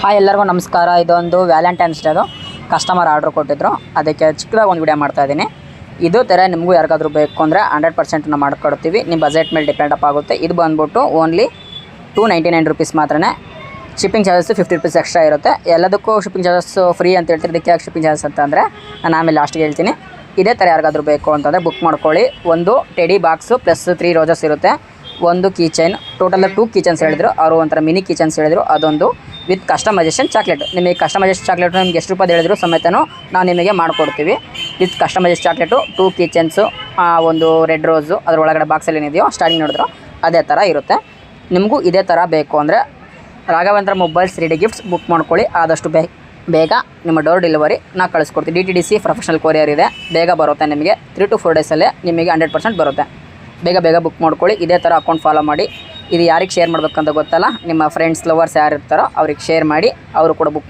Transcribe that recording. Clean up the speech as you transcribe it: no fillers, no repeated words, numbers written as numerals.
Hi ಎಲ್ಲರಿಗೂ ನಮಸ್ಕಾರ. ಇದೊಂದು ವ್ಯಾಲೆಂಟೈನ್ಸ್ ಡೇದು ಕಸ್ಟಮರ್ ಆರ್ಡ್ರ್ ಕೊಟ್ಟಿದ್ರು, ಅದಕ್ಕೆ ಚಿಕ್ಕದಾಗಿ ಒಂದು ವಿಡಿಯೋ ಮಾಡ್ತಾಯಿದ್ದೀನಿ. ಇದು ಥರ ನಿಮಗೂ ಯಾರಿಗಾದ್ರೂ ಬೇಕು ಅಂದರೆ 100% ನಾವು ಮಾಡ್ಕೊಡ್ತೀವಿ. ನಿಮ್ಮ ಬಜೆಟ್ ಮೇಲೆ ಡಿಪೆಂಡ್ ಅಪ್ ಆಗುತ್ತೆ. ಇದು ಬಂದ್ಬಿಟ್ಟು ಓನ್ಲಿ 299 ರುಪೀಸ್ ಮಾತ್ರನೇ. ಶಿಪ್ಪಿಂಗ್ ಚಾರ್ಜಸ್ 50 ರುಪೀಸ್ ಎಕ್ಸ್ಟ್ರಾ ಇರುತ್ತೆ. ಎಲ್ಲದಕ್ಕೂ ಶಿಪ್ಪಿಂಗ್ ಚಾರ್ಜಸ್ ಫ್ರೀ ಅಂತ ಹೇಳ್ತೀರಿ. ಇದಕ್ಕೆ ಯಾಕೆ ಶಿಪ್ಪಿಂಗ್ ಚಾರ್ಜಸ್ ಅಂತಂದರೆ ನಾನು ಆಮೇಲೆ ಲಾಸ್ಟಿಗೆ ಹೇಳ್ತೀನಿ. ಇದೇ ಥರ ಯಾರಿಗಾದ್ರೂ ಬೇಕು ಅಂತಂದರೆ ಬುಕ್ ಮಾಡ್ಕೊಳ್ಳಿ. ಒಂದು ಟೆಡಿ ಬಾಕ್ಸು ಪ್ಲಸ್ 3 ರೋಜಸ್ ಇರುತ್ತೆ, ಒಂದು key chain, total 2 key chains ಹೇಳಿದ್ರು. ಅವರು ಒಂಥರ ಮಿನಿ ಕೀ ಚೈನ್ಸ್ ಹೇಳಿದ್ರು. ಅದೊಂದು ವಿತ್ ಕಸ್ಟಮೈಸೇಷನ್ ಚಾಕ್ಲೇಟ್. ನಿಮಗೆ ಕಸ್ಟಮೈಸೇಷನ್ ಚಾಕ್ಲೇಟು ನಿಮ್ಗೆ ಎಷ್ಟು ರೂಪಾಯಿ ಹೇಳಿದ್ರು ಸಮೇತನೂ ನಾವು ನಿಮಗೆ ಮಾಡಿಕೊಡ್ತೀವಿ. With customisation chocolate, 2 key chains, ಒಂದು ರೆಡ್ ರೋಸು, ಅದರ ಒಳಗಡೆ ಬಾಕ್ಸಲ್ಲಿ ಏನಿದೆಯೋ ಸ್ಟಾರ್ಟಿಂಗ್ ನೋಡಿದ್ರು ಅದೇ ಥರ ಇರುತ್ತೆ. ನಿಮಗೂ ಇದೇ ಥರ ಬೇಕು ಅಂದರೆ Raghavendra mobiles 3D gifts book ಮಾಡ್ಕೊಳ್ಳಿ. ಆದಷ್ಟು ಬೇಗ ನಿಮ್ಮ ಡೋರ್ ಡೆಲಿವರಿ ನಾವು ಕಳಿಸ್ಕೊಡ್ತೀವಿ. DTDC ಪ್ರೊಫೆಷನಲ್ ಕೊರಿಯರ್ ಇದೆ, ಬೇಗ ಬರುತ್ತೆ. ನಿಮಗೆ 3 to 4 ಡೇಸಲ್ಲೇ ನಿಮಗೆ 100% ಬರುತ್ತೆ. ಬೇಗ ಬುಕ್ ಮಾಡ್ಕೊಳ್ಳಿ. ಇದೇ ಥರ ಅಕೌಂಟ್ ಫಾಲೋ ಮಾಡಿ. ಇದು ಯಾರಿಗೆ ಶೇರ್ ಮಾಡಬೇಕಂತ ಗೊತ್ತಲ್ಲ, ನಿಮ್ಮ ಫ್ರೆಂಡ್ಸ್ ಲವರ್ಸ್ ಯಾರು ಇರ್ತಾರೋ ಅವ್ರಿಗೆ ಶೇರ್ ಮಾಡಿ, ಅವರು ಕೂಡ ಬುಕ್